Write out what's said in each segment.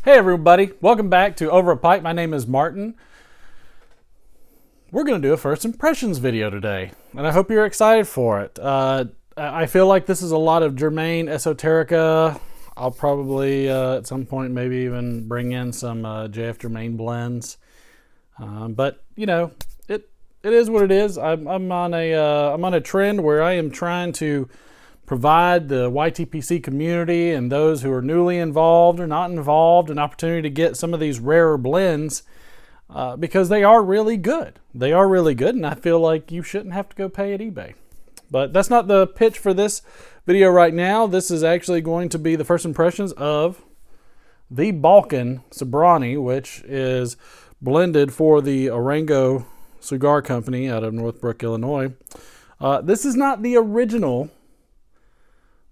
Hey everybody, welcome back to Over a Pipe. My name is Martin. We're going to do a first impressions video today, and I hope you're excited for it. I feel like this is a lot of Germain Esoterica. I'll probably at some point maybe even bring in some JF Germain blends. But you know, it is what it is. I'm on a trend where I am trying to provide the YTPC community and those who are newly involved or not involved an opportunity to get some of these rarer blends because they are really good. They are really good, and I feel like you shouldn't have to go pay at eBay. But that's not the pitch for this video right now. This is actually going to be the first impressions of the Balkan Sobranie, which is blended for the Orango Cigar Company out of Northbrook, Illinois. This is not the original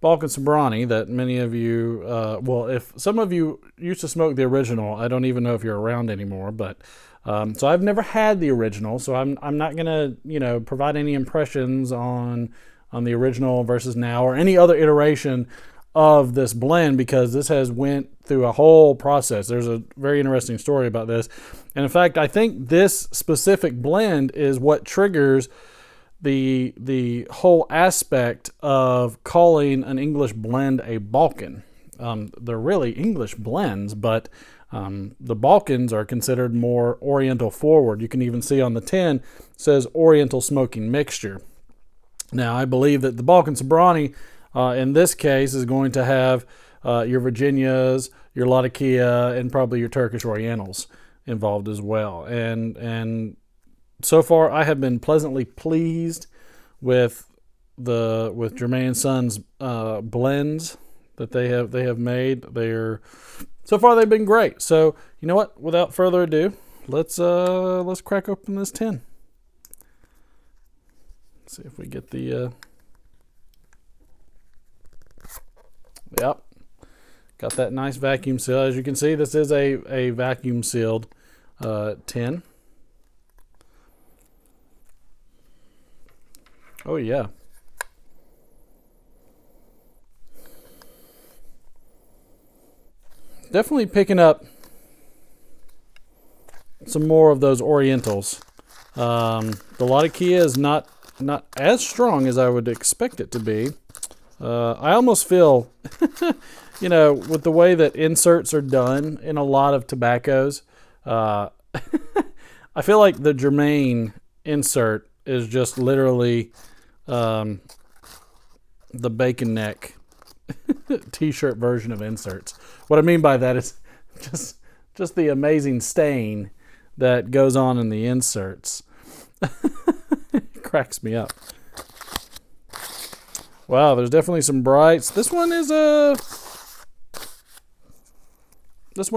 Balkan Sobranie that many of you, well, if some of you used to smoke the original, I don't even know if you're around anymore, but so I've never had the original, so I'm not gonna provide any impressions on the original versus now or any other iteration of this blend, because this has went through a whole process. There's a very interesting story about this, and in fact I think this specific blend is what triggers the whole aspect of calling an English blend a Balkan. They're really English blends, but the Balkans are considered more Oriental forward. You can even see on the tin it says Oriental smoking mixture. Now I believe that the Balkan Sobranie in this case is going to have your Virginias, your Latakia, and probably your Turkish Orientals involved as well. And so far, I have been pleasantly pleased with Germain & Sons blends that they have made. So far they've been great. So you know what? Without further ado, let's crack open this tin. Let's see if we get the yep, got that nice vacuum seal. As you can see, this is a vacuum sealed tin. Oh yeah. Definitely picking up some more of those Orientals. The Latakia is not as strong as I would expect it to be. I almost feel, with the way that inserts are done in a lot of tobaccos, I feel like the Germain insert is just literally the bacon neck t-shirt version of inserts. What I mean by that is just the amazing stain that goes on in the inserts. It cracks me up. Wow, there's definitely some brights. This one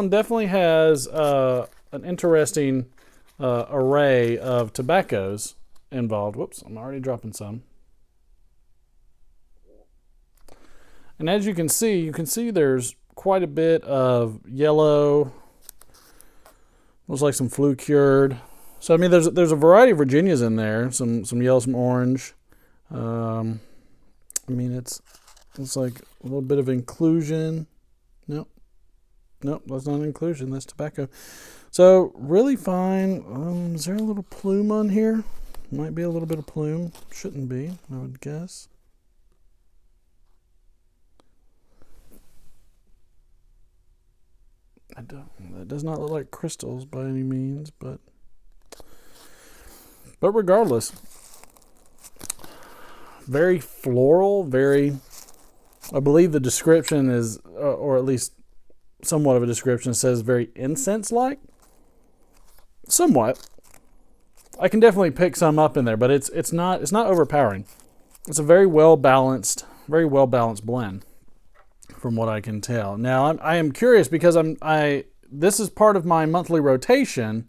definitely has an interesting array of tobaccos involved. Whoops, I'm already dropping some. And as you can see there's quite a bit of yellow. Looks like some flue cured. So I mean there's a variety of Virginias in there, some yellow, some orange. I mean it's like a little bit of inclusion. Nope, that's not inclusion, that's tobacco. So really fine. Is there a little plume on here? Might be a little bit of plume. Shouldn't be, I would guess. That does not look like crystals by any means, but regardless, very floral, very, I believe the description is, or at least somewhat of a description, says very incense-like. Somewhat. I can definitely pick some up in there, but it's not overpowering. It's a very well balanced blend, from what I can tell. Now I am curious because this is part of my monthly rotation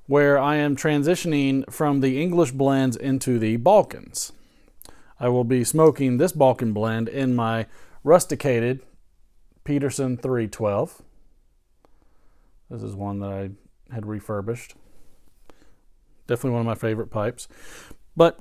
where I am transitioning from the English blends into the Balkans. I will be smoking this Balkan blend in my rusticated Peterson 312. This is one that I had refurbished. Definitely one of my favorite pipes. But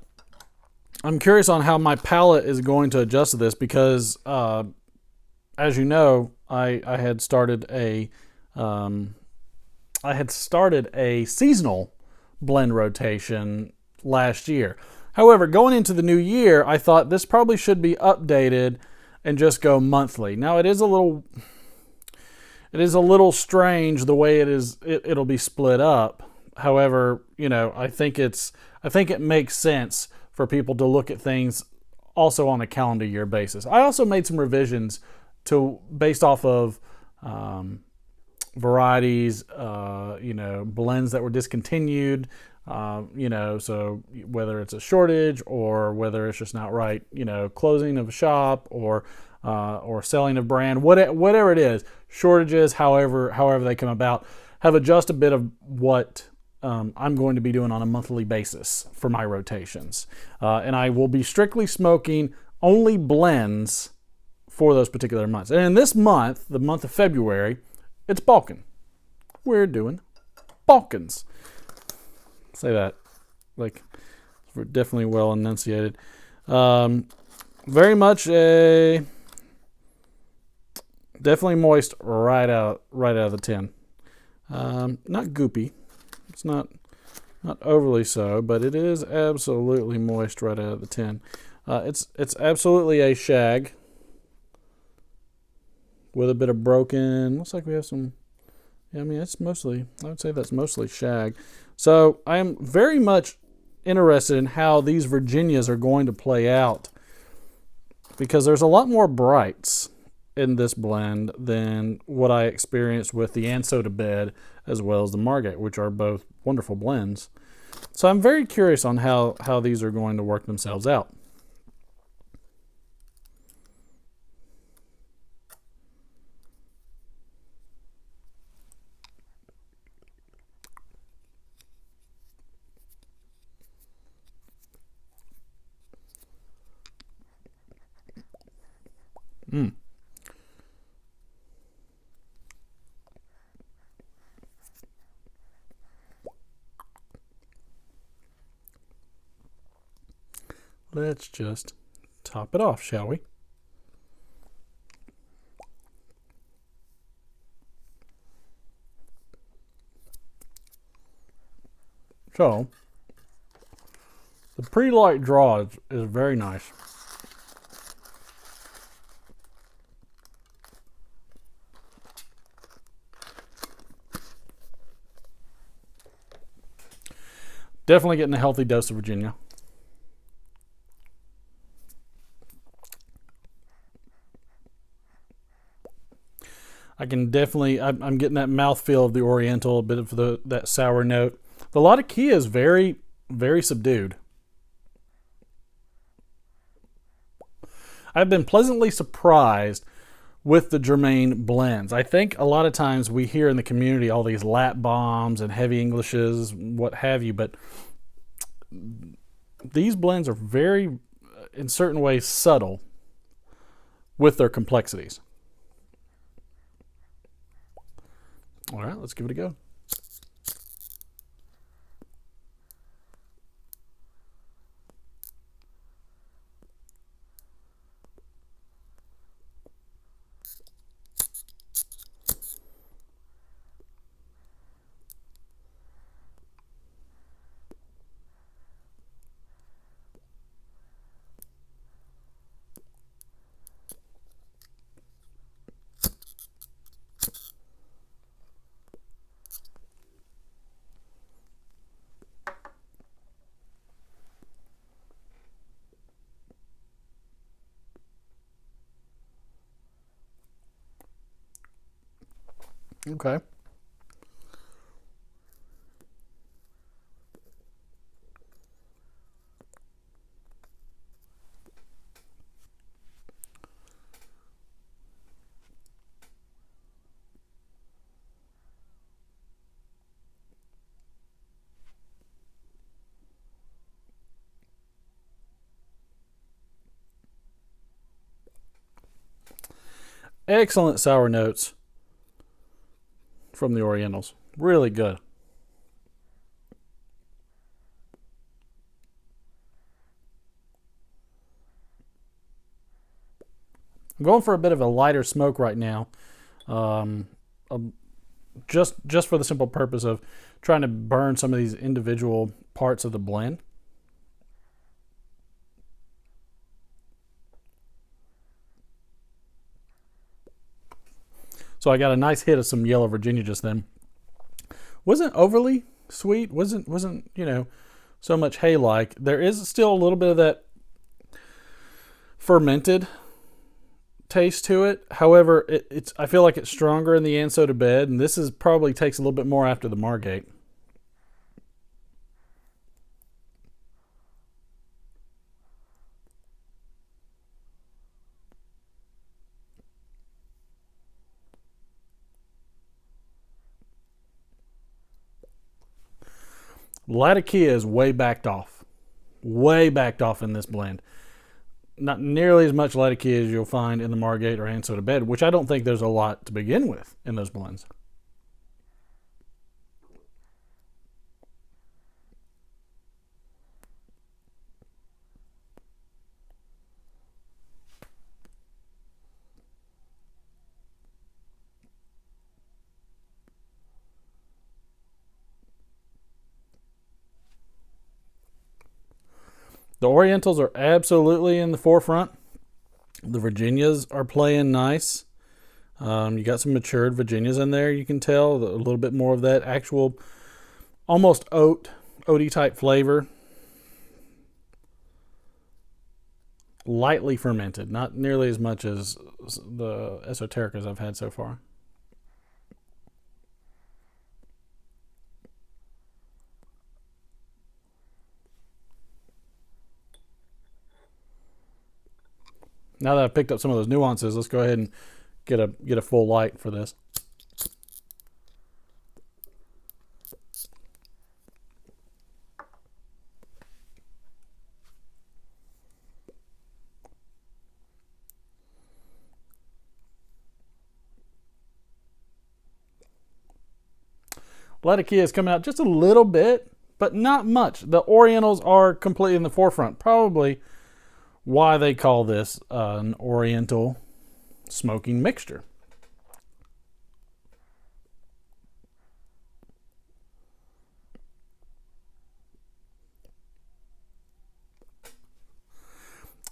I'm curious on how my palate is going to adjust to this because, as you know, I had started a I had started a seasonal blend rotation last year. However, going into the new year, I thought this probably should be updated and just go monthly. Now it is a little strange the way it'll be split up. However, I think it makes sense for people to look at things also on a calendar year basis. I also made some revisions based off of varieties, blends that were discontinued, so whether it's a shortage or whether it's just an outright, closing of a shop or selling a brand, whatever it is, shortages, however they come about, have adjusted a bit of what I'm going to be doing on a monthly basis for my rotations. And I will be strictly smoking only blends for those particular months. And in this month, the month of February, it's Balkan. We're doing Balkans. Say that like we're definitely well enunciated. Very much definitely moist right out of the tin. Not goopy. It's not overly so, but it is absolutely moist right out of the tin. It's absolutely a shag with a bit of broken. Looks like we have some. Yeah, I would say that's mostly shag. So I am very much interested in how these Virginias are going to play out, because there's a lot more brights in this blend than what I experienced with the Ansoda Bed as well as the Margate, which are both wonderful blends. So I'm very curious on how these are going to work themselves out. Let's just top it off, shall we? So, the pre-light draw is very nice. Definitely getting a healthy dose of Virginia. I can definitely, I'm getting that mouthfeel of the Oriental, a bit of that sour note. The Latakia is very, very subdued. I've been pleasantly surprised with the Germain blends. I think a lot of times we hear in the community all these lat bombs and heavy Englishes, what have you, but these blends are very, in certain ways, subtle with their complexities. All right, let's give it a go. Okay. Excellent sour notes from the Orientals. Really good. I'm going for a bit of a lighter smoke right now. just for the simple purpose of trying to burn some of these individual parts of the blend. So I got a nice hit of some yellow Virginia just then. Wasn't overly sweet, wasn't so much hay-like. There is still a little bit of that fermented taste to it. However, I feel like it's stronger in the Anso to Bed, and this is probably takes a little bit more after the Margate. Latakia is way backed off in this blend. Not nearly as much Latakia as you'll find in the Margate or Anso to Bed, which I don't think there's a lot to begin with in those blends. The Orientals are absolutely in the forefront. The Virginias are playing nice. You got some matured Virginias in there. You can tell a little bit more of that actual almost oaty type flavor. Lightly fermented, not nearly as much as the Esotericas I've had so far. Now that I've picked up some of those nuances, let's go ahead and get a full light for this. Latakia is coming out just a little bit, but not much. The Orientals are completely in the forefront. Probably why they call this an Oriental smoking mixture.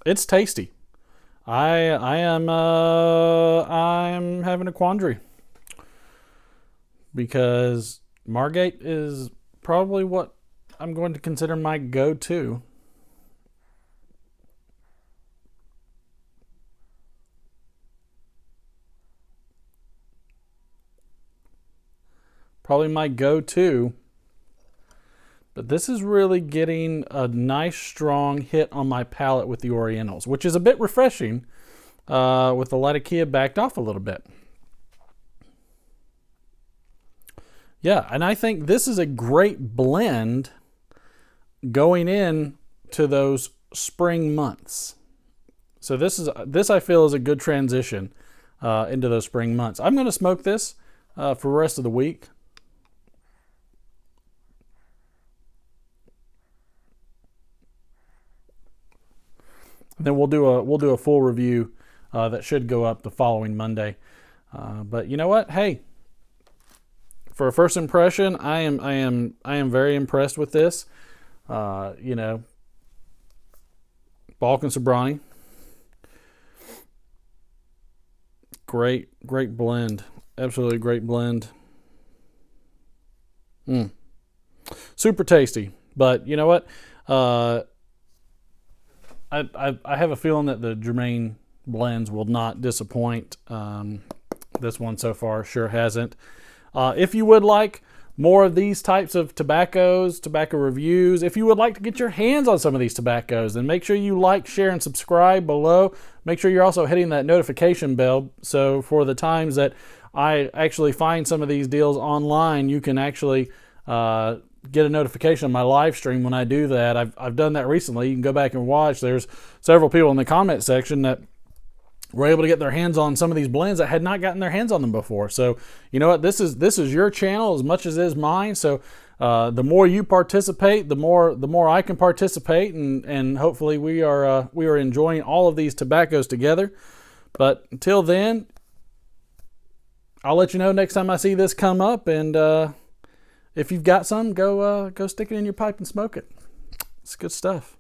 It's tasty. I'm having a quandary because Margate is probably what I'm going to consider my go-to. Probably my go-to, but this is really getting a nice strong hit on my palate with the Orientals, which is a bit refreshing with the Latakia backed off a little bit. Yeah, and I think this is a great blend going in to those spring months. So this I feel is a good transition into those spring months. I'm going to smoke this for the rest of the week. And then we'll do a full review that should go up the following Monday. But you know what? Hey, for a first impression, I am very impressed with this. Balkan Sobranie, great blend, absolutely great blend. Super tasty. But you know what? I have a feeling that the Germain blends will not disappoint. This one so far sure hasn't. If you would like more of these types of tobacco reviews, if you would like to get your hands on some of these tobaccos, then make sure you like, share, and subscribe below. Make sure you're also hitting that notification bell, so for the times that I actually find some of these deals online, you can actually get a notification on my live stream when I do that. I've done that recently. You can go back and watch. There's several people in the comment section that were able to get their hands on some of these blends that had not gotten their hands on them before. So you know what? This is your channel as much as it is mine. So the more you participate, the more I can participate, and hopefully we are enjoying all of these tobaccos together. But until then, I'll let you know next time I see this come up, and if you've got some, go stick it in your pipe and smoke it. It's good stuff.